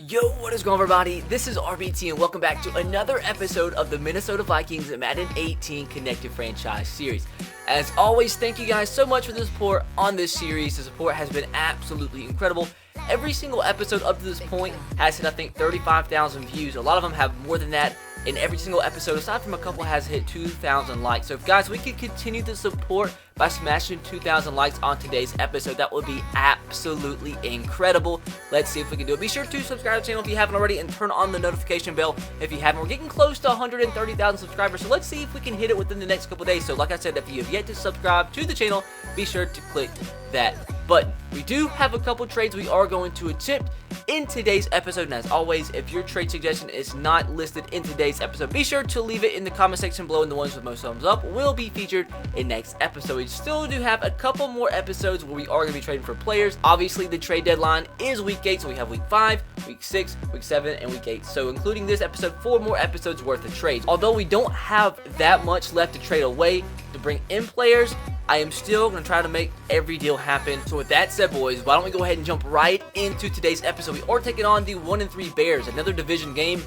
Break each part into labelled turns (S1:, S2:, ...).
S1: Yo, what is going on, everybody? This is RBT and welcome back to another episode of the Minnesota Vikings Madden 18 Connected Franchise Series. As always, thank you guys so much for the support on this series. The support has been absolutely incredible. Every single episode up to this point has hit, I think, 35,000 views. A lot of them have more than that. And every single episode, aside from a couple, has hit 2,000 likes. So, guys, we can continue the support by smashing 2,000 likes on today's episode. That would be absolutely incredible. Let's see if we can do it. Be sure to subscribe to the channel if you haven't already and turn on the notification bell if you haven't. We're getting close to 130,000 subscribers, so let's see if we can hit it within the next couple days. So, like I said, if you have yet to subscribe to the channel, be sure to click that button. We do have a couple trades we are going to attempt in today's episode, and as always, if your trade suggestion is not listed in today's episode, be sure to leave it in the comment section below, and the ones with most thumbs up will be featured in next episode. We still do have a couple more episodes where we are going to be trading for players. Obviously, the trade deadline is week 8, so we have week 5, week 6, week 7, and week 8. So including this episode, 4 more episodes worth of trades. Although we don't have that much left to trade away to bring in players, I am still going to try to make every deal happen. So with that said, boys, why don't we go ahead and jump right into today's episode. We are taking on the 1-3 Bears, another division game.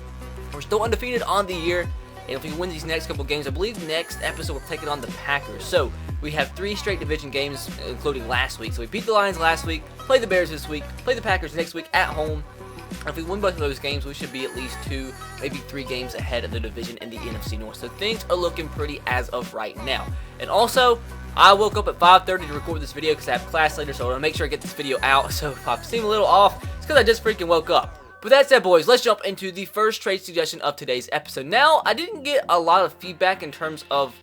S1: We're still undefeated on the year, and if we win these next couple games, I believe next episode we're taking on the Packers. So we have 3 straight division games, including last week. So we beat the Lions last week, play the Bears this week, play the Packers next week at home. And if we win both of those games, we should be at least 2, maybe 3 games ahead of the division in the NFC North. So things are looking pretty as of right now. And also, I woke up at 5:30 to record this video because I have class later, so I want to make sure I get this video out. So if I seem a little off, it's because I just freaking woke up. But that said, boys, let's jump into the first trade suggestion of today's episode. Now, I didn't get a lot of feedback in terms of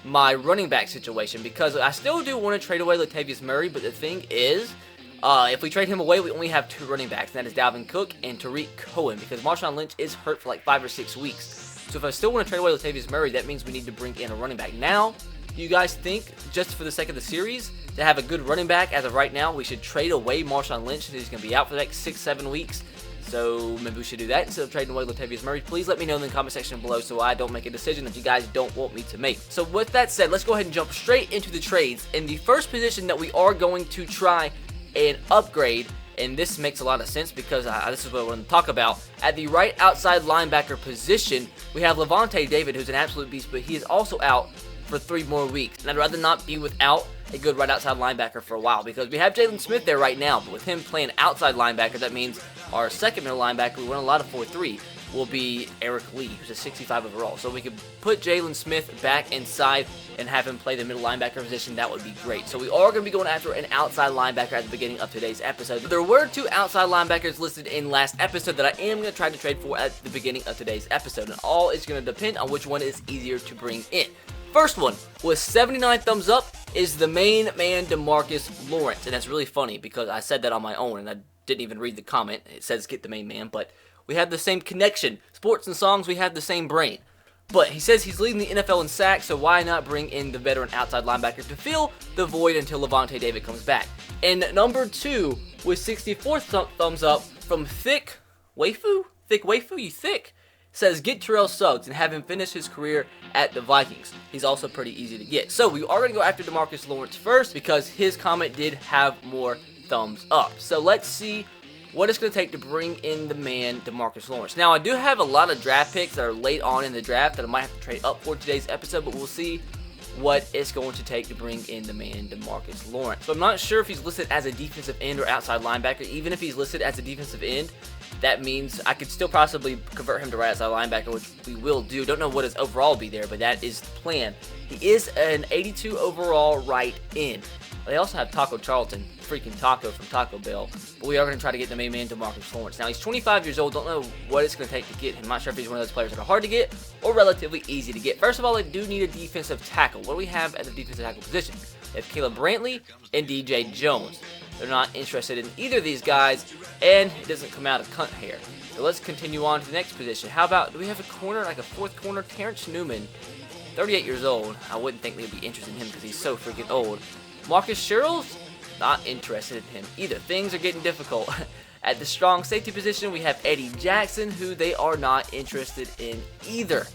S1: my running back situation because I still do want to trade away Latavius Murray, but the thing is, if we trade him away, we only have 2 running backs, and that is Dalvin Cook and Tariq Cohen, because Marshawn Lynch is hurt for like 5 or 6 weeks. So if I still want to trade away Latavius Murray, that means we need to bring in a running back. Now, do you guys think, just for the sake of the series, to have a good running back as of right now, we should trade away Marshawn Lynch, since he's going to be out for the next 6-7 weeks? So maybe we should do that instead of trading away Latavius Murray. Please let me know in the comment section below so I don't make a decision that you guys don't want me to make. So with that said, let's go ahead and jump straight into the trades. In the first position that we are going to try and upgrade, and this makes a lot of sense because this is what I want to talk about. At the right outside linebacker position, we have Lavonte David, who's an absolute beast, but he is also out for 3 more weeks. And I'd rather not be without a good right outside linebacker for a while because we have Jalen Smith there right now, but with him playing outside linebacker, that means our second middle linebacker, we run a lot of 4-3, will be Eric Lee, who's a 65 overall. So we could put Jalen Smith back inside and have him play the middle linebacker position. That would be great. So we are going to be going after an outside linebacker at the beginning of today's episode. There were 2 outside linebackers listed in last episode that I am going to try to trade for at the beginning of today's episode, and all is going to depend on which one is easier to bring in. First one with 79 thumbs up is the main man, DeMarcus Lawrence. And that's really funny because I said that on my own and I didn't even read the comment. It says get the main man, but we have the same connection. Sports and songs, we have the same brain. But he says he's leading the NFL in sacks, so why not bring in the veteran outside linebacker to fill the void until Lavonte David comes back. And number 2 with 64 thumbs up from Thick Waifu, you thick, says get Terrell Suggs and have him finish his career at the Vikings. He's also pretty easy to get. So we are going to go after DeMarcus Lawrence first because his comment did have more thumbs up. So let's see what it's going to take to bring in the man, DeMarcus Lawrence. Now, I do have a lot of draft picks that are late on in the draft that I might have to trade up for today's episode, but we'll see what it's going to take to bring in the man, DeMarcus Lawrence. So I'm not sure if he's listed as a defensive end or outside linebacker. Even if he's listed as a defensive end, that means I could still possibly convert him to right outside linebacker, which we will do. Don't know what his overall will be there, but that is the plan. He is an 82 overall right end. They also have Taco Charlton, freaking Taco from Taco Bell. But we are going to try to get the main man, DeMarcus Lawrence. Now, he's 25 years old. Don't know what it's going to take to get him. I'm not sure if he's one of those players that are hard to get or relatively easy to get. First of all, they do need a defensive tackle. What do we have at the defensive tackle position? They have Caleb Brantley and DJ Jones. They're not interested in either of these guys, and it doesn't come out of cunt hair. So let's continue on to the next position. How about, do we have a corner, like a 4th corner? Terrence Newman, 38 years old. I wouldn't think they'd be interested in him because he's so freaking old. Marcus Sherrills, not interested in him either. Things are getting difficult. At the strong safety position, we have Eddie Jackson, who they are not interested in either.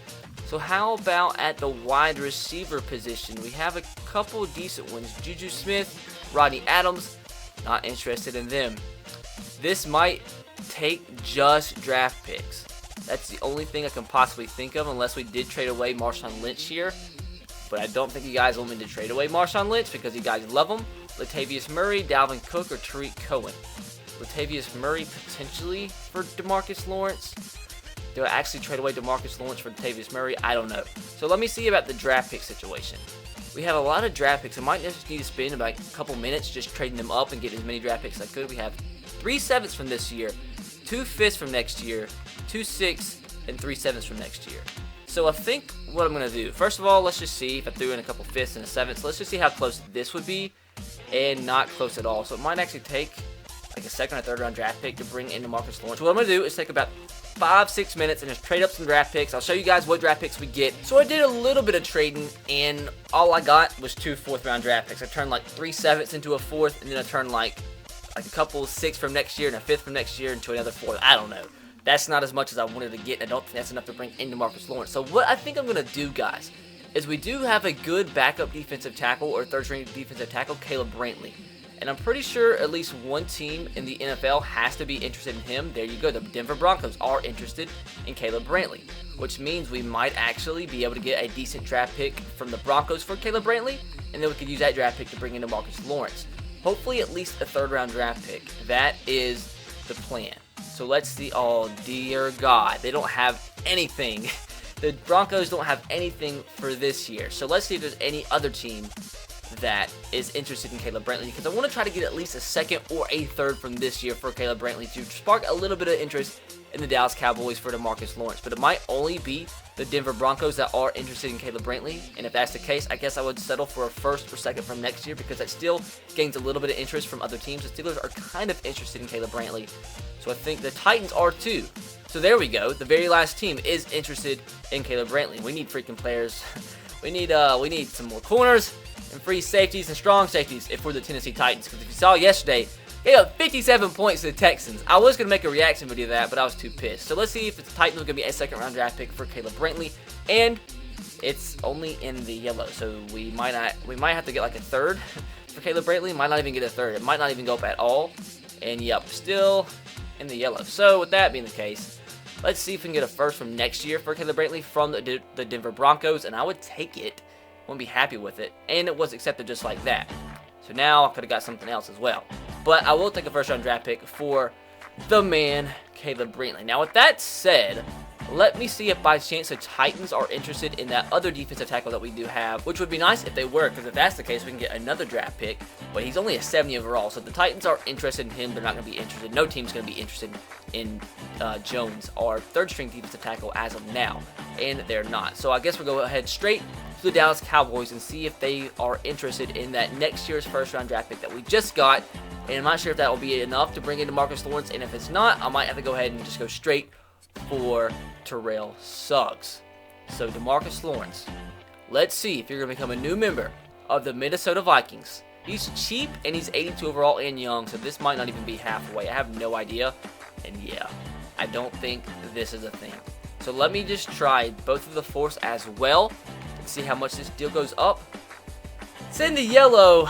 S1: So how about at the wide receiver position? We have a couple decent ones. Juju Smith, Rodney Adams, not interested in them. This might take just draft picks. That's the only thing I can possibly think of, unless we did trade away Marshawn Lynch here. But I don't think you guys want me to trade away Marshawn Lynch because you guys love him. Latavius Murray, Dalvin Cook, or Tariq Cohen. Latavius Murray potentially for DeMarcus Lawrence. Do I actually trade away DeMarcus Lawrence for Latavius Murray? I don't know. So let me see about the draft pick situation. We have a lot of draft picks. I might just need to spend about a couple minutes just trading them up and getting as many draft picks as I could. We have 3 7ths from this year, 2 5ths from next year, 2 6ths, and 3 7ths from next year. So I think what I'm going to do, first of all, let's just see if I threw in a couple 5ths and a 7th. Let's just see how close this would be, and not close at all. So it might actually take like a 2nd or 3rd round draft pick to bring in DeMarcus Lawrence. What I'm going to do is take about 5-6 minutes and just trade up some draft picks. I'll show you guys what draft picks we get. So I did a little bit of trading, and all I got was 2 4th round draft picks. I turned like 3 7ths into a 4th, and then I turned like a couple 6 from next year and a 5th from next year into another 4th. I don't know. That's not as much as I wanted to get. I don't think that's enough to bring in DeMarcus Lawrence. So what I think I'm going to do, guys, is we do have a good backup defensive tackle or 3rd-string defensive tackle, Caleb Brantley. And I'm pretty sure at least one team in the NFL has to be interested in him. There you go. The Denver Broncos are interested in Caleb Brantley, which means we might actually be able to get a decent draft pick from the Broncos for Caleb Brantley, and then we could use that draft pick to bring in DeMarcus Lawrence. Hopefully at least a 3rd-round draft pick. That is the plan. So let's see. Oh, dear God. They don't have anything. The Broncos don't have anything for this year. So let's see if there's any other team that is interested in Caleb Brantley, because I want to try to get at least a 2nd or a 3rd from this year for Caleb Brantley to spark a little bit of interest in the Dallas Cowboys for DeMarcus Lawrence. But it might only be the Denver Broncos that are interested in Caleb Brantley, and if that's the case, I guess I would settle for a 1st or 2nd from next year, because that still gains a little bit of interest from other teams. The Steelers are kind of interested in Caleb Brantley, so I think the Titans are too. So there we go. The very last team is interested in Caleb Brantley. We need freaking players. We need some more corners and free safeties and strong safeties if we're the Tennessee Titans. Because if you saw yesterday, they got 57 points to the Texans. I was going to make a reaction video to that, but I was too pissed. So let's see if the Titans are going to be a 2nd-round draft pick for Caleb Brantley. And it's only in the yellow, so we might have to get like a 3rd for Caleb Brantley. Might not even get a 3rd. It might not even go up at all. And yep, still in the yellow. So with that being the case, let's see if we can get a 1st from next year for Caleb Brantley from the Denver Broncos, and I would take it. Wouldn't be happy with it, and it was accepted just like that. So now I could have got something else as well. But I will take a 1st-round draft pick for the man, Caleb Brantley. Now with that said, let me see if by chance the Titans are interested in that other defensive tackle that we do have, which would be nice if they were, because if that's the case, we can get another draft pick. But he's only a 70 overall, so if the Titans are interested in him, they're not going to be interested. No team's going to be interested in Jones, our 3rd-string defensive tackle as of now, and they're not. So I guess we'll go ahead straight to the Dallas Cowboys and see if they are interested in that next year's 1st-round draft pick that we just got. And I'm not sure if that will be enough to bring in DeMarcus Lawrence, and if it's not, I might have to go ahead and just go straight for Terrell Suggs. So DeMarcus Lawrence, let's see if you're going to become a new member of the Minnesota Vikings. He's cheap, and he's 82 overall and young, so this might not even be halfway. I have no idea, and yeah, I don't think this is a thing. So let me just try both of the 4ths as well and see how much this deal goes up. It's in the yellow,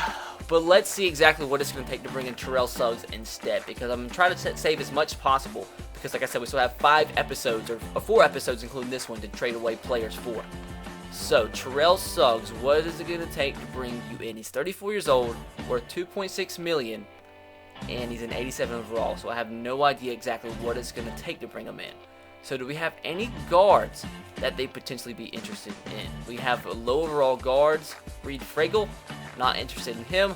S1: but let's see exactly what it's going to take to bring in Terrell Suggs instead, because I'm trying to save as much as possible, because like I said, we still have 5 episodes, or 4 episodes including this one, to trade away players for. So Terrell Suggs, what is it going to take to bring you in? He's 34 years old, worth $2.6 million, and he's an 87 overall, so I have no idea exactly what it's going to take to bring him in. So do we have any guards that they potentially be interested in? We have low overall guards. Reed Fragel, not interested in him.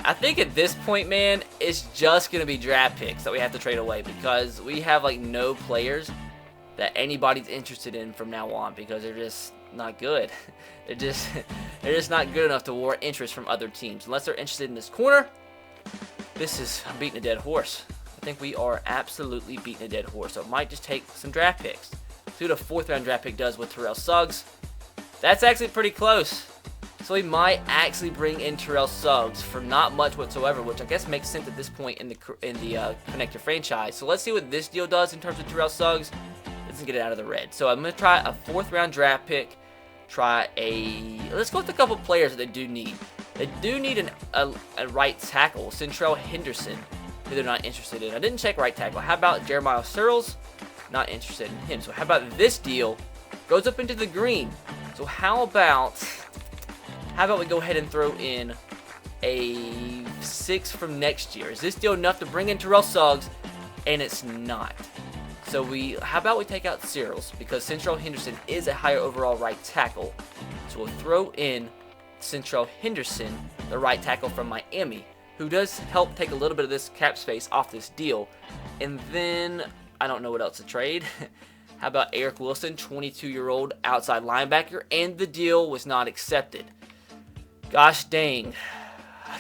S1: I think at this point, man, it's just going to be draft picks that we have to trade away, because we have like no players that anybody's interested in from now on, because they're just not good. they're just not good enough to warrant interest from other teams. Unless they're interested in this corner, I'm beating a dead horse. I think we are absolutely beating a dead horse. So it might just take some draft picks. See what a 4th-round draft pick does with Terrell Suggs. That's actually pretty close. So we might actually bring in Terrell Suggs for not much whatsoever, which I guess makes sense at this point in the connector franchise. So let's see what this deal does in terms of Terrell Suggs. Let's get it out of the red. So I'm going to try a 4th-round draft pick. Let's go with a couple players that they do need. They do need a right tackle, Centrell Henderson. who they're not interested in. I didn't check right tackle. How about Jeremiah Searles? Not interested in him. So how about this deal? Goes up into the green. So how about we go ahead and throw in a 6 from next year? Is this deal enough to bring in Terrell Suggs? And it's not. So how about we take out Searles, because Central Henderson is a higher overall right tackle. So we'll throw in Central Henderson, the right tackle from Miami, who does help take a little bit of this cap space off this deal. And then I don't know what else to trade. How about Eric Wilson, 22-year-old outside linebacker, and the deal was not accepted. Gosh dang.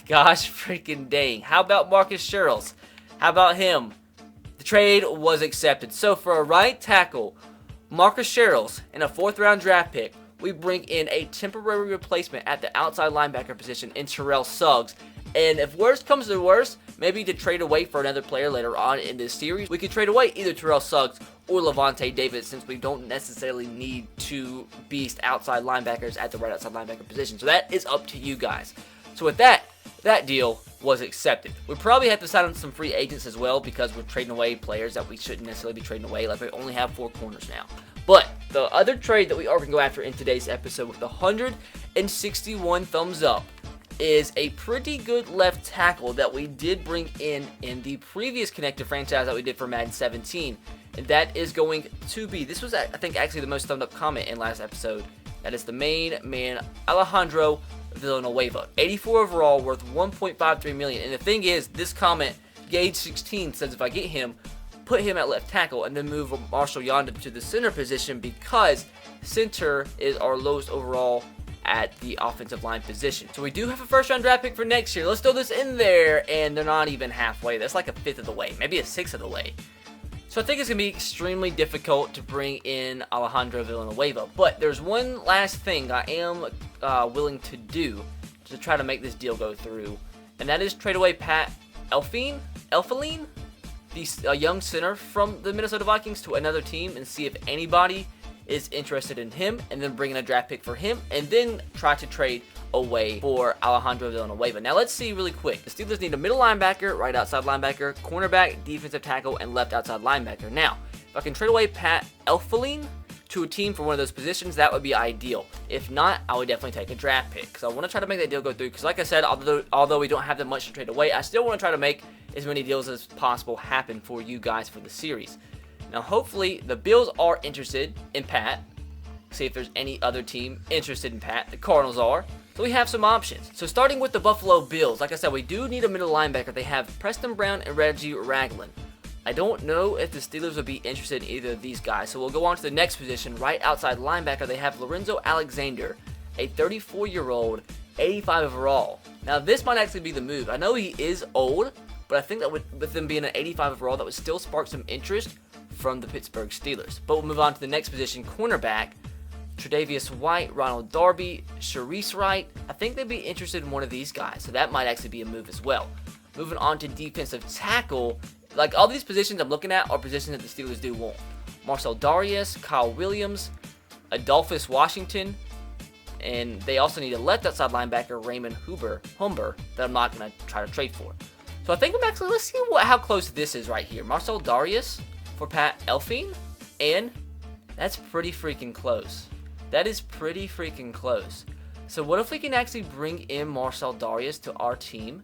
S1: Gosh freaking dang. How about Marcus Sherrills? How about him? The trade was accepted. So for a right tackle, Marcus Sherrills, and a 4th-round draft pick, we bring in a temporary replacement at the outside linebacker position in Terrell Suggs. And if worst comes to worst, maybe to trade away for another player later on in this series, we could trade away either Terrell Suggs or Levante David, since we don't necessarily need 2 beast outside linebackers at the right outside linebacker position. So that is up to you guys. So with that deal was accepted. We probably have to sign on some free agents as well, because we're trading away players that we shouldn't necessarily be trading away. Like, we only have 4 corners now. But the other trade that we are going to go after in today's episode with 161 thumbs up is a pretty good left tackle that we did bring in the previous connected franchise that we did for Madden 17. And that is going to be, this was, I think, actually the most thumbed up comment in last episode. That is the main man, Alejandro Villanueva. 84 overall, worth $1.53 million. And the thing is, this comment, Gage16, says if I get him, put him at left tackle and then move Marshall Yonda to the center position, because center is our lowest overall at the offensive line position. So we do have a 1st-round draft pick for next year. Let's throw this in there, and they're not even halfway. That's like a 5th of the way, maybe a 6th of the way. So I think it's going to be extremely difficult to bring in Alejandro Villanueva. But there's one last thing I am willing to do to try to make this deal go through, and that is trade away Pat Elflein, the young center from the Minnesota Vikings, to another team and see if anybody is interested in him, and then bring in a draft pick for him, and then try to trade away for Alejandro Villanueva. Now let's see really quick. The Steelers need a middle linebacker, right outside linebacker, cornerback, defensive tackle, and left outside linebacker. Now, if I can trade away Pat Elflein to a team for one of those positions, that would be ideal. If not, I would definitely take a draft pick, because I want to try to make that deal go through, because like I said, although we don't have that much to trade away, I still want to try to make as many deals as possible happen for you guys for the series. Now, hopefully, the Bills are interested in Pat. See if there's any other team interested in Pat. The Cardinals are. So we have some options. So starting with the Buffalo Bills, like I said, we do need a middle linebacker. They have Preston Brown and Reggie Ragland. I don't know if the Steelers would be interested in either of these guys. So we'll go on to the next position. Right outside linebacker, they have Lorenzo Alexander, a 34-year-old, 85 overall. Now, this might actually be the move. I know he is old, but I think that with them being an 85 overall, that would still spark some interest from the Pittsburgh Steelers. But we'll move on to the next position, cornerback. Tre'Davious White, Ronald Darby, Sharice Wright. I think they'd be interested in one of these guys, so that might actually be a move as well. Moving on to defensive tackle, like all these positions I'm looking at are positions that the Steelers do want. Marcel Darius, Kyle Williams, Adolphus Washington, and they also need a left outside linebacker, Raymond Humber, that I'm not going to try to trade for. So I think let's see how close this is right here. Marcel Darius for Pat Elflein, and that's pretty freaking close. That is pretty freaking close. So what if we can actually bring in Marcel Darius to our team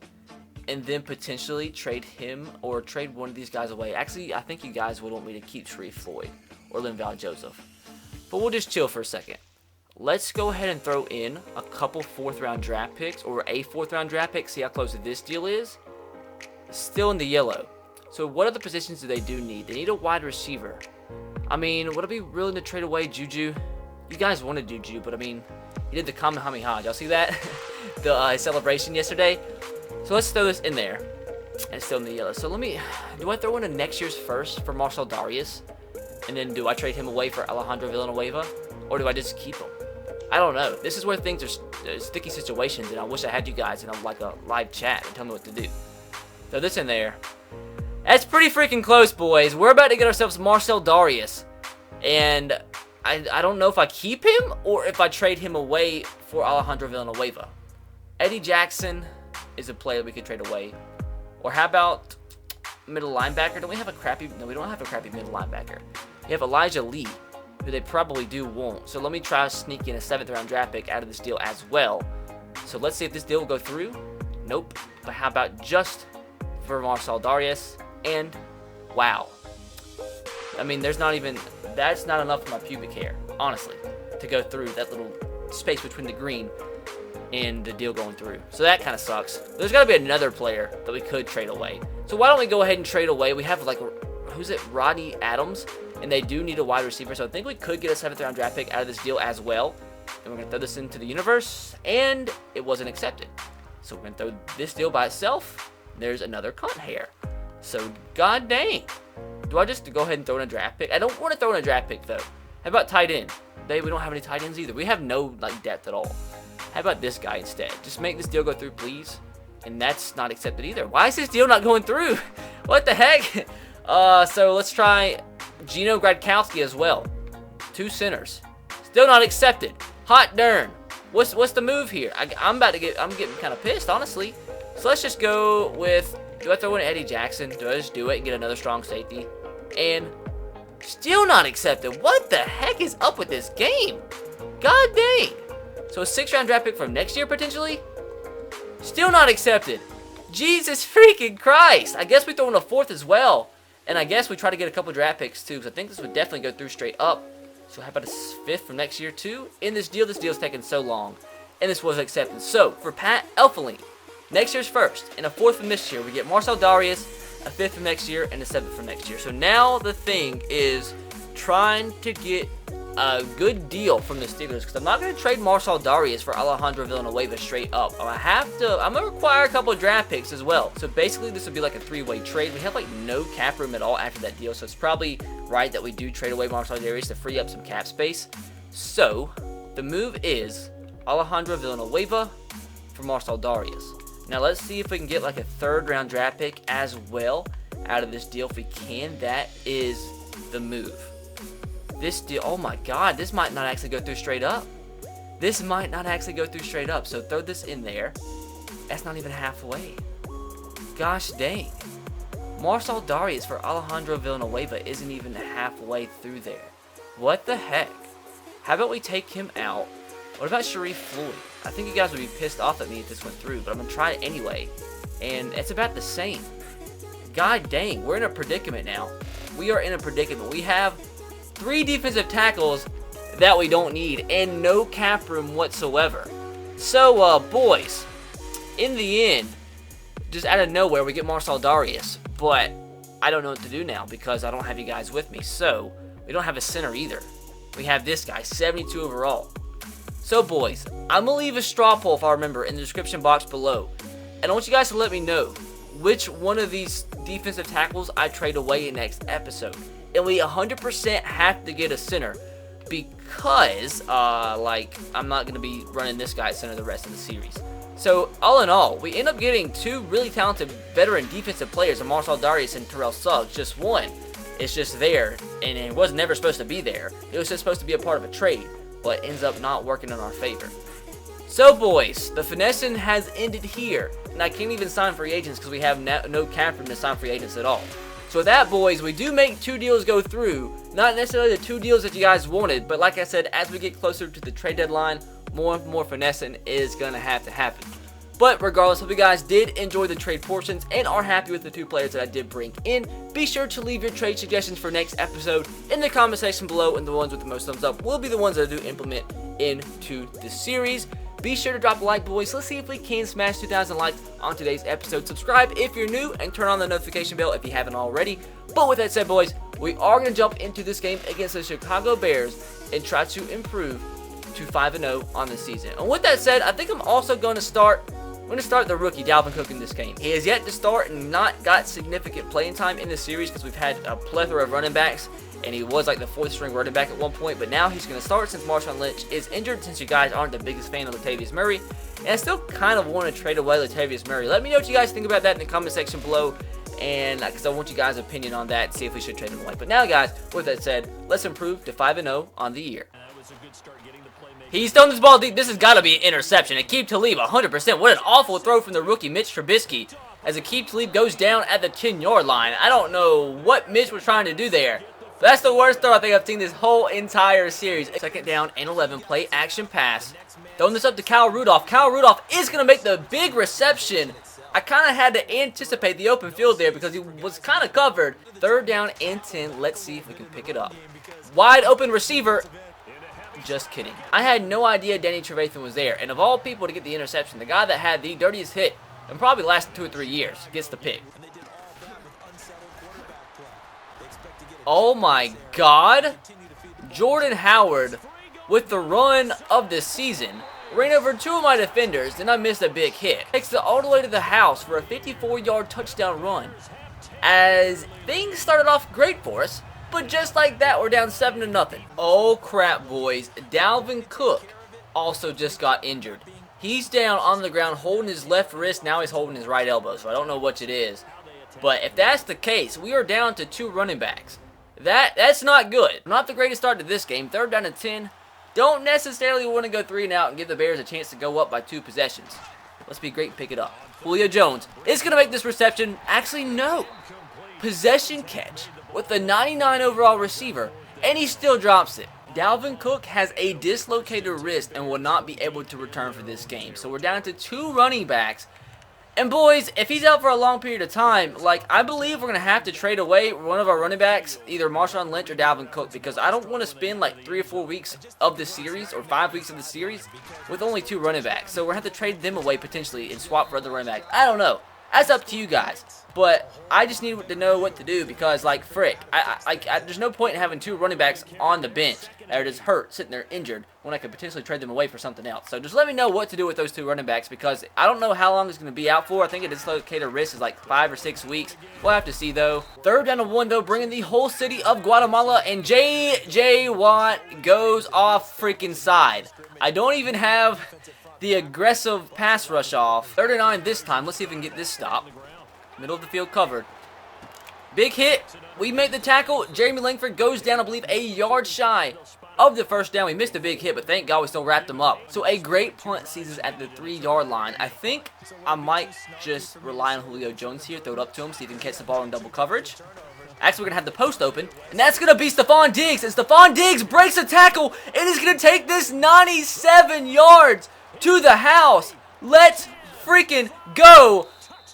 S1: and then potentially trade him or trade one of these guys away? Actually, I think you guys would want me to keep Sharif Floyd or Linval Joseph. But we'll just chill for a second. Let's go ahead and throw in a couple 4th-round draft picks, or a 4th-round draft pick, see how close this deal is. Still in the yellow. So what other positions do they need? They need a wide receiver. I mean, would I be willing to trade away Juju? You guys wanted Juju, but I mean, he did the Kamehameha. Y'all see that? The celebration yesterday? So let's throw this in there. And it's still in the yellow. So do I throw in a next year's first for Marcel Darius? And then do I trade him away for Alejandro Villanueva? Or do I just keep him? I don't know. This is where things are sticky situations, and I wish I had you guys in a live chat and tell me what to do. Throw this in there. That's pretty freaking close, boys. We're about to get ourselves Marcel Darius. And I don't know if I keep him or if I trade him away for Alejandro Villanueva. Eddie Jackson is a player we could trade away. Or how about middle linebacker. Don't we have a crappy... No, we don't have a crappy middle linebacker. We have Elijah Lee, who they probably do won't. So let me try to sneak in a 7th round draft pick out of this deal as well. So let's see if this deal will go through. Nope. But how about just for Marcel Darius? And wow. I mean, there's not even... That's not enough for my pubic hair, honestly, to go through that little space between the green and the deal going through. So that kind of sucks. There's got to be another player that we could trade away. So why don't we go ahead and trade away? We have, like, who's it? Rodney Adams. And they do need a wide receiver. So I think we could get a 7th round draft pick out of this deal as well. And we're going to throw this into the universe. And it wasn't accepted. So we're going to throw this deal by itself. There's another cunt hair. So, god dang. Do I just go ahead and throw in a draft pick? I don't want to throw in a draft pick, though. How about tight end? We don't have any tight ends either. We have no, like, depth at all. How about this guy instead? Just make this deal go through, please. And that's not accepted either. Why is this deal not going through? What the heck? So let's try Gino Gradkowski as well. 2 centers. Still not accepted. Hot darn. What's the move here? I'm getting kind of pissed, honestly. So let's just go with... Do I throw in Eddie Jackson? Do I just do it and get another strong safety? And still not accepted. What the heck is up with this game? God dang. So a 6th round draft pick from next year, potentially? Still not accepted. Jesus freaking Christ. I guess we throw in a 4th as well. And I guess we try to get a couple draft picks, too. Because I think this would definitely go through straight up. So how about a 5th from next year, too? In this deal's taking so long. And this was accepted. So, for Pat Elflein, next year's 1st, and a 4th from this year, we get Marcel Darius, a 5th from next year, and a 7th from next year. So now the thing is trying to get a good deal from the Steelers, because I'm not going to trade Marcel Darius for Alejandro Villanueva straight up. I'm going to require a couple of draft picks as well. So basically this would be like a 3-way trade. We have like no cap room at all after that deal, so it's probably right that we do trade away Marcel Darius to free up some cap space. So the move is Alejandro Villanueva for Marcel Darius. Now let's see if we can get like a 3rd round draft pick as well out of this deal. If we can, that is the move. This deal, oh my god, this might not actually go through straight up. This might not actually go through straight up. So throw this in there. That's not even halfway. Gosh dang. Marcel Darius for Alejandro Villanueva isn't even halfway through there. What the heck? How about we take him out? What about Sharif Floyd? I think you guys would be pissed off at me if this went through, but I'm going to try it anyway. And it's about the same. God dang, we're in a predicament now. We are in a predicament. We have 3 defensive tackles that we don't need and no cap room whatsoever. So, boys, in the end, just out of nowhere, we get Marcel Darius. But I don't know what to do now because I don't have you guys with me. So, we don't have a center either. We have this guy, 72 overall. So, boys, I'm going to leave a straw poll, if I remember, in the description box below. And I want you guys to let me know which one of these defensive tackles I trade away in next episode. And we 100% have to get a center because, I'm not going to be running this guy at center the rest of the series. So, all in all, we end up getting 2 really talented veteran defensive players in Marcel Darius and Terrell Suggs. Just one is just there, and it was never supposed to be there. It was just supposed to be a part of a trade, but ends up not working in our favor. So, boys, the finessing has ended here, and I can't even sign free agents because we have no cap room to sign free agents at all. So with that, boys, we do make 2 deals go through. Not necessarily the 2 deals that you guys wanted, but like I said, as we get closer to the trade deadline, more and more finessing is going to have to happen. But regardless, hope you guys did enjoy the trade portions and are happy with the 2 players that I did bring in. Be sure to leave your trade suggestions for next episode in the comment section below, and the ones with the most thumbs up will be the ones that I do implement into the series. Be sure to drop a like, boys. Let's see if we can smash 2,000 likes on today's episode. Subscribe if you're new and turn on the notification bell if you haven't already. But with that said, boys, we are going to jump into this game against the Chicago Bears and try to improve to 5-0 on the season. And with that said, I think I'm also going to start the rookie Dalvin Cook in this game. He has yet to start and not got significant playing time in this series because we've had a plethora of running backs. And he was like the 4th string running back at one point, but now he's going to start since Marshawn Lynch is injured, since you guys aren't the biggest fan of Latavius Murray. And I still kind of want to trade away Latavius Murray. Let me know what you guys think about that in the comment section below, and because I want you guys' opinion on that, see if we should trade him away. But now, guys, with that said, let's improve to 5-0 on the year. He's throwing this ball deep. This has got to be an interception. Aqib Talib, 100%. What an awful throw from the rookie, Mitch Trubisky. as a keep lead goes down at the 10-yard line. I don't know what Mitch was trying to do there. But that's the worst throw I think I've seen this whole entire series. Second down and 11, play action pass. Throwing this up to Kyle Rudolph. Kyle Rudolph is going to make the big reception. I kind of had to anticipate the open field there because he was kind of covered. Third down and 10. Let's see if we can pick it up. Wide open receiver. Just kidding. I had no idea Danny Trevathan was there. And of all people to get the interception, the guy that had the dirtiest hit in probably the last 2 or 3 years gets the pick. Oh my God. Jordan Howard with the run of the season. Ran over 2 of my defenders, then I missed a big hit. Takes it all the way to the house for a 54-yard touchdown run. As things started off great for us, but just like that, we're down 7-0. Oh crap, boys. Dalvin Cook also just got injured. He's down on the ground holding his left wrist. Now he's holding his right elbow, so I don't know which it is. But if that's the case, we are down to 2 running backs. That's not good. Not the greatest start to this game. Third down and 10. Don't necessarily want to go 3 and out and give the Bears a chance to go up by 2 possessions. Let's be great and pick it up. Julio Jones is going to make this reception. Actually, no. Possession catch with the 99 overall receiver, and he still drops it. Dalvin Cook has a dislocated wrist and will not be able to return for this game. So we're down to 2 running backs. And boys, if he's out for a long period of time, I believe we're going to have to trade away one of our running backs, either Marshawn Lynch or Dalvin Cook, because I don't want to spend 3 or 4 weeks of the series, or 5 weeks of the series, with only 2 running backs. So we're going to have to trade them away potentially and swap for other running backs. I don't know. That's up to you guys. But I just need to know what to do because, frick, there's no point in having 2 running backs on the bench that are just hurt, sitting there injured, when I could potentially trade them away for something else. So just let me know what to do with those 2 running backs because I don't know how long it's going to be out for. I think a dislocated wrist is 5 or 6 weeks. We'll have to see, though. Third down and 1, though, bringing the whole city of Guatemala, and J.J. Watt goes off freaking side. I don't even have the aggressive pass rush off. 3rd and 9 this time. Let's see if we can get this stop. Middle of the field covered. Big hit. We make the tackle. Jeremy Langford goes down, I believe, a yard shy of the first down. We missed a big hit, but thank God we still wrapped him up. So a great punt seizes at the 3-yard line. I think I might just rely on Julio Jones here. Throw it up to him, see if he can catch the ball in double coverage. Actually, we're going to have the post open, and that's going to be Stephon Diggs. And Stephon Diggs breaks a tackle and is going to take this 97 yards to the house. Let's freaking go.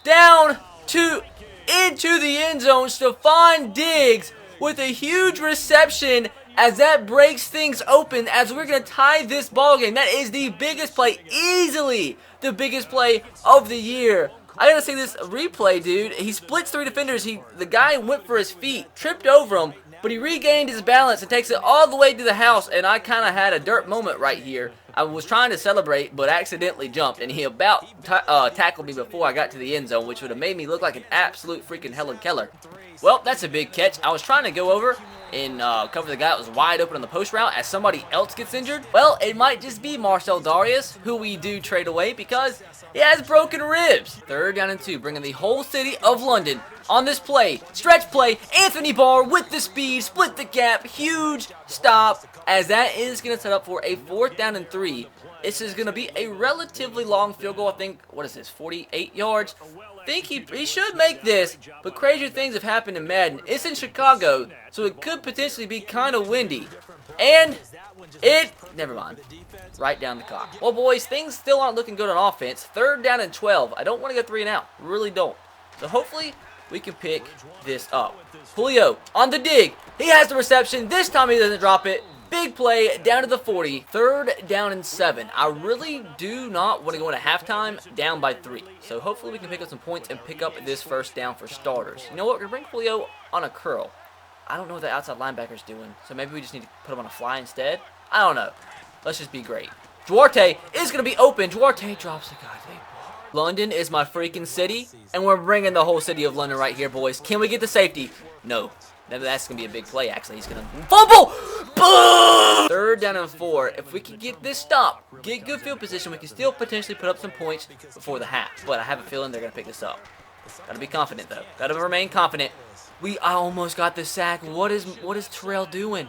S1: Down into the end zone. Stephon Diggs with a huge reception as that breaks things open as we're going to tie this ball game. That is the biggest play, easily the biggest play of the year. I gotta say, this replay, dude, he splits 3 defenders. The guy went for his feet, tripped over him, but he regained his balance and takes it all the way to the house, and I kind of had a dirt moment right here. I was trying to celebrate, but accidentally jumped, and he about tackled me before I got to the end zone, which would have made me look like an absolute freaking Helen Keller. Well, that's a big catch. I was trying to go over and cover the guy that was wide open on the post route as somebody else gets injured. Well, it might just be Marcel Darius, who we do trade away because he has broken ribs. 3rd down and 2, bringing the whole city of London on this play. Stretch play, Anthony Barr with the speed, split the gap, huge stop, as that is going to set up for a 4th down and 3. This is going to be a relatively long field goal. I think, 48 yards? I think he should make this, but crazier things have happened in Madden. It's in Chicago, so it could potentially be kind of windy. And never mind. Right down the clock. Well, boys, things still aren't looking good on offense. 3rd down and 12. I don't want to go 3 and out. Really don't. So hopefully we can pick this up. Julio on the dig. He has the reception. This time he doesn't drop it. Big play down to the 40. 3rd down and 7. I really do not want to go into halftime down by 3. So hopefully we can pick up some points and pick up this 1st down for starters. You know what? We're going to bring Julio on a curl. I don't know what the outside linebacker's doing. So maybe we just need to put him on a fly instead. I don't know. Let's just be great. Duarte is going to be open. Duarte drops the goddamn ball. London is my freaking city. And we're bringing the whole city of London right here, boys. Can we get the safety? No. That's going to be a big play, actually. He's going to fumble! Boom! 3rd down and 4. If we can get this stop, get good field position, we can still potentially put up some points before the half. But I have a feeling they're going to pick this up. Got to be confident, though. Got to remain confident. I almost got the sack. What is Terrell doing?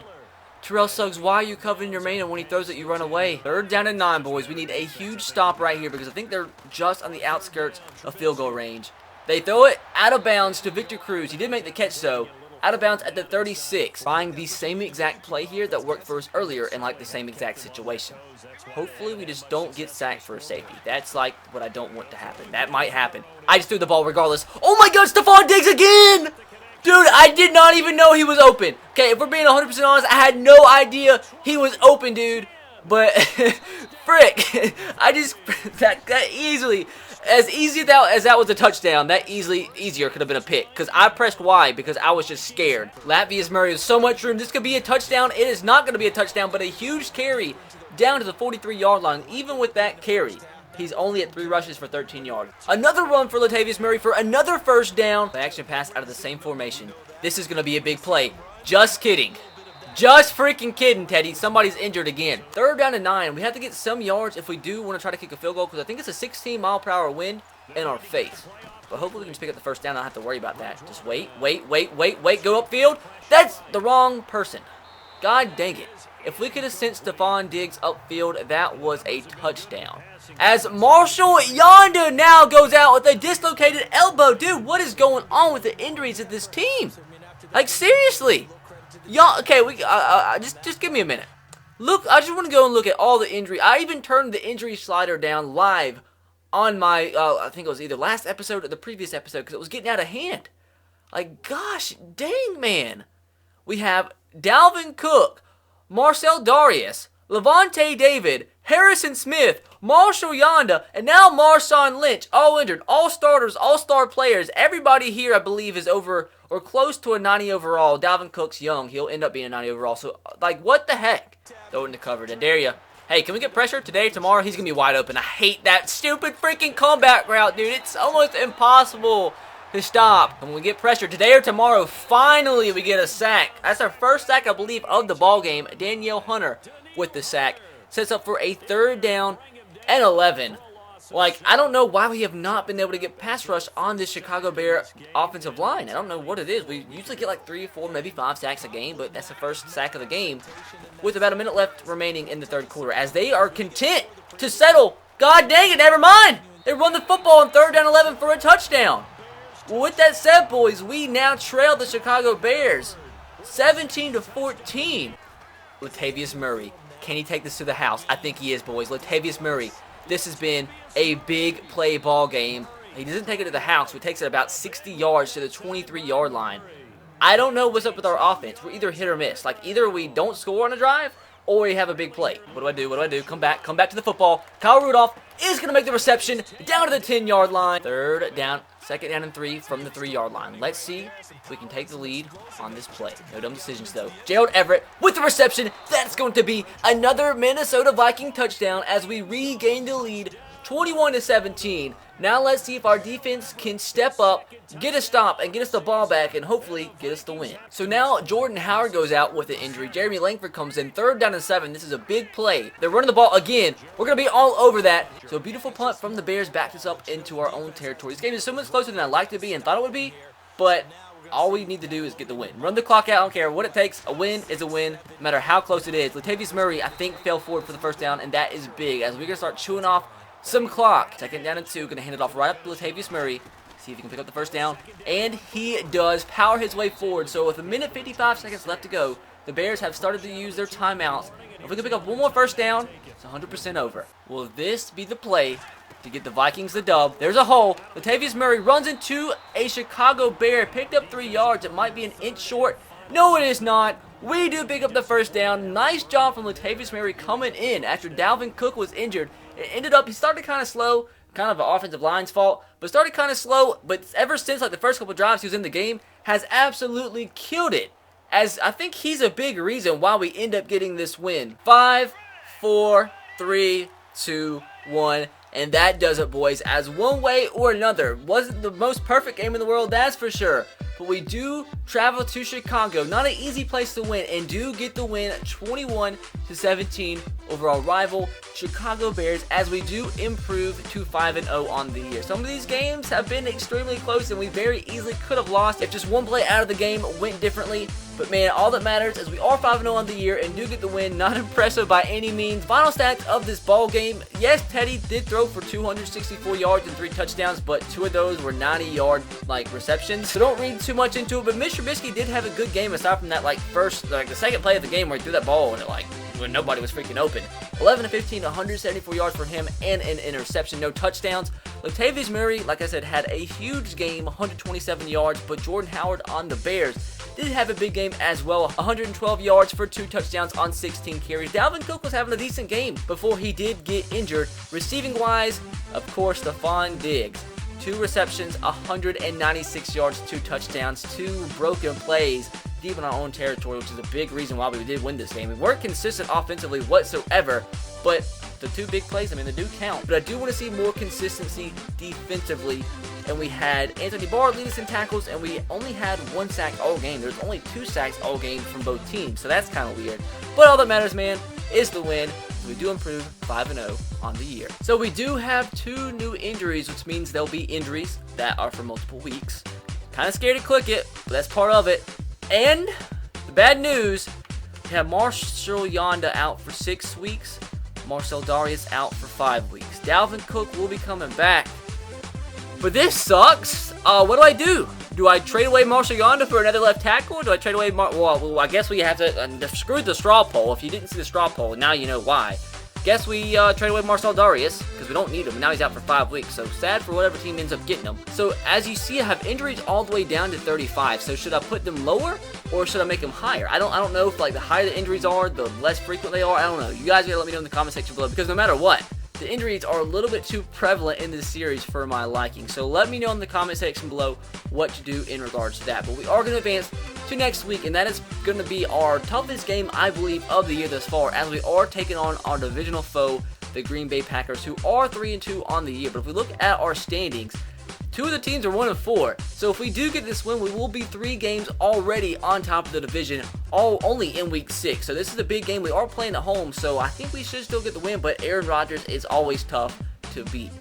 S1: Terrell Suggs, why are you covering your man, and when he throws it, you run away? 3rd down and 9, boys. We need a huge stop right here because I think they're just on the outskirts of field goal range. They throw it out of bounds to Victor Cruz. He did make the catch, though. Out of bounds at the 36. Trying the same exact play here that worked for us earlier in like the same exact situation. Hopefully we just don't get sacked for a safety. That's like what I don't want to happen. That might happen. I just threw the ball regardless. Oh my God, Stephon Diggs again! Dude, I did not even know he was open. Okay, if we're being 100% honest, I had no idea he was open, dude. But, frick, I just, that easily, as easy as that was a touchdown, that easier could have been a pick. Because I pressed Y because I was just scared. Latavius Murray has so much room. This could be a touchdown. It is not going to be a touchdown, but a huge carry down to the 43-yard line. Even with that carry, he's only at 3 rushes for 13 yards. Another run for Latavius Murray for another first down. Play action pass out of the same formation. This is going to be a big play. Just kidding. Just freaking kidding, Teddy. Somebody's injured again. 3rd down and 9. We have to get some yards if we do want to try to kick a field goal because I think it's a 16-mile-per-hour wind in our face. But hopefully we can just pick up the first down. I don't have to worry about that. Just wait. Go upfield. That's the wrong person. God dang it. If we could have sent Stephon Diggs upfield, that was a touchdown. As Marshall Yonda now goes out with a dislocated elbow. Dude, what is going on with the injuries of this team? Like, seriously. Y'all, okay, just give me a minute. Look, I just want to go and look at all the injury. I even turned the injury slider down live on my, I think it was either last episode or the previous episode because it was getting out of hand. Like, gosh, dang, man. We have Dalvin Cook, Marcel Darius, Levante David, Harrison Smith, Marshall Yonda, and now Marshawn Lynch, all injured, all starters, all-star players. Everybody here, I believe, is over or close to a 90 overall. Dalvin Cook's young. He'll end up being a 90 overall. So, like, what the heck? Throw it in the cover. I dare ya. Hey, can we get pressure today, tomorrow? He's going to be wide open. I hate that stupid freaking comeback route, dude. It's almost impossible to stop. When we get pressure today or tomorrow, finally we get a sack. That's our first sack, I believe, of the ball game. Danielle Hunter with the sack. Sets up for a 3rd down and 11. Like, I don't know why we have not been able to get pass rush on this Chicago Bear offensive line. I don't know what it is. We usually get like 3, 4, maybe 5 sacks a game, but that's the first sack of the game with about a minute left remaining in the 3rd quarter as they are content to settle. God dang it, never mind. They run the football on 3rd down 11 for a touchdown. Well, with that said, boys, we now trail the Chicago Bears 17-14. Latavius Murray. Can he take this to the house? I think he is, boys. Latavius Murray. This has been a big play ball game. He doesn't take it to the house. He takes it about 60 yards to the 23-yard line. I don't know what's up with our offense. We're either hit or miss. Like, either we don't score on a drive or we have a big play. What do I do? Come back to the football. Kyle Rudolph is going to make the reception down to the 10-yard line. 3rd down, 2nd down and 3 from the 3-yard line. Let's see if we can take the lead on this play. No dumb decisions, though. Gerald Everett with the reception. That's going to be another Minnesota Viking touchdown as we regain the lead 21-17. Now let's see if our defense can step up, get a stop, and get us the ball back, and hopefully get us the win. So now Jordan Howard goes out with an injury. Jeremy Langford comes in. 3rd down and 7. This is a big play. They're running the ball again. We're going to be all over that. So a beautiful punt from the Bears backs us up into our own territory. This game is so much closer than I'd like to be and thought it would be, but all we need to do is get the win. Run the clock out. I don't care what it takes. A win is a win, no matter how close it is. Latavius Murray, I think, fell forward for the first down, and that is big as we're going to start chewing off some clock. 2nd down and 2. Going to hand it off right up to Latavius Murray. See if he can pick up the first down. And he does power his way forward. So with 1:55 seconds left to go, the Bears have started to use their timeouts. If we can pick up one more first down, it's 100% over. Will this be the play to get the Vikings the dub? There's a hole. Latavius Murray runs into a Chicago Bear. Picked up 3 yards. It might be an inch short. No, it is not. We do pick up the first down. Nice job from Latavius Murray coming in after Dalvin Cook was injured. It ended up, he started kind of slow, kind of an offensive line's fault, but started kind of slow, but ever since like the first couple drives he was in the game, has absolutely killed it. As I think he's a big reason why we end up getting this win. 5, 4, 3, 2, 1. And that does it, boys. As one way or another, wasn't the most perfect game in the world, that's for sure. But we do travel to Chicago. Not an easy place to win. And do get the win 21-17 over our rival Chicago Bears as we do improve to 5-0 on the year. Some of these games have been extremely close and we very easily could have lost if just one play out of the game went differently. But man, all that matters is we are 5-0 on the year and do get the win. Not impressive by any means. Final stats of this ball game. Yes, Teddy did throw for 264 yards and 3 touchdowns, but 2 of those were 90-yard receptions. So don't read too much into it. But Mitch Trubisky did have a good game aside from that the second play of the game where he threw that ball and when nobody was freaking open. 11 of 15, 174 yards for him and an interception, no touchdowns. Latavius Murray, like I said, had a huge game, 127 yards, but Jordan Howard on the Bears did have a big game as well, 112 yards for 2 touchdowns on 16 carries. Dalvin Cook was having a decent game before he did get injured. Receiving wise, of course, Stephon Diggs. 2 receptions, 196 yards, 2 touchdowns, 2 broken plays deep in our own territory, which is a big reason why we did win this game. We weren't consistent offensively whatsoever, but the 2 big plays, they do count. But I do want to see more consistency defensively. And we had Anthony Barr lead us in tackles, and we only had 1 sack all game. There's only 2 sacks all game from both teams, so that's kind of weird. But all that matters, man, is the win. So we do improve 5-0 on the year. So we do have 2 new injuries, which means there'll be injuries that are for multiple weeks. Kind of scared to click it, but that's part of it. And the bad news, we have Marshall Yanda out for 6 weeks. Marcel Darius out for 5 weeks. Dalvin Cook will be coming back. But this sucks. What do? Do I trade away Marshall Yanda for another left tackle? Or do I trade away well, I guess we have to screw the straw poll. If you didn't see the straw poll, now you know why. Guess we trade away Marcel Darius because we don't need him. Now he's out for 5 weeks. So sad for whatever team ends up getting him. So as you see, I have injuries all the way down to 35. So should I put them lower or should I make them higher? I don't know if the higher the injuries are, the less frequent they are. I don't know. You guys gotta let me know in the comment section below because no matter what, the injuries are a little bit too prevalent in this series for my liking. So let me know in the comment section below what to do in regards to that. But we are going to advance to next week, and that is going to be our toughest game, I believe, of the year thus far, as we are taking on our divisional foe, the Green Bay Packers, who are 3-2 on the year. But if we look at our standings, 2 of the teams are 1-4. So if we do get this win, we will be 3 games already on top of the division, only in week 6. So this is a big game. We are playing at home, so I think we should still get the win, but Aaron Rodgers is always tough to beat.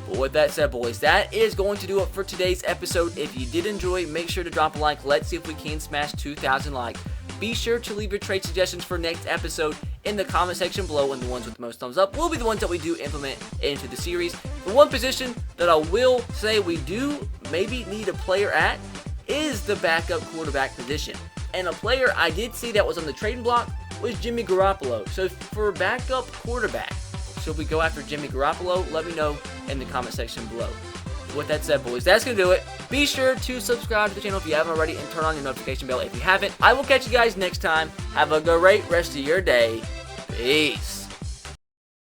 S1: But with that said, boys, that is going to do it for today's episode. If you did enjoy, make sure to drop a like. Let's see if we can smash 2,000 likes. Be sure to leave your trade suggestions for next episode in the comment section below, and the ones with the most thumbs up will be the ones that we do implement into the series. The one position that I will say we do maybe need a player at is the backup quarterback position. And a player I did see that was on the trading block was Jimmy Garoppolo. So for backup quarterback, should we go after Jimmy Garoppolo? Let me know in the comment section below. With that said, boys, that's going to do it. Be sure to subscribe to the channel if you haven't already and turn on your notification bell if you haven't. I will catch you guys next time. Have a great rest of your day. Peace.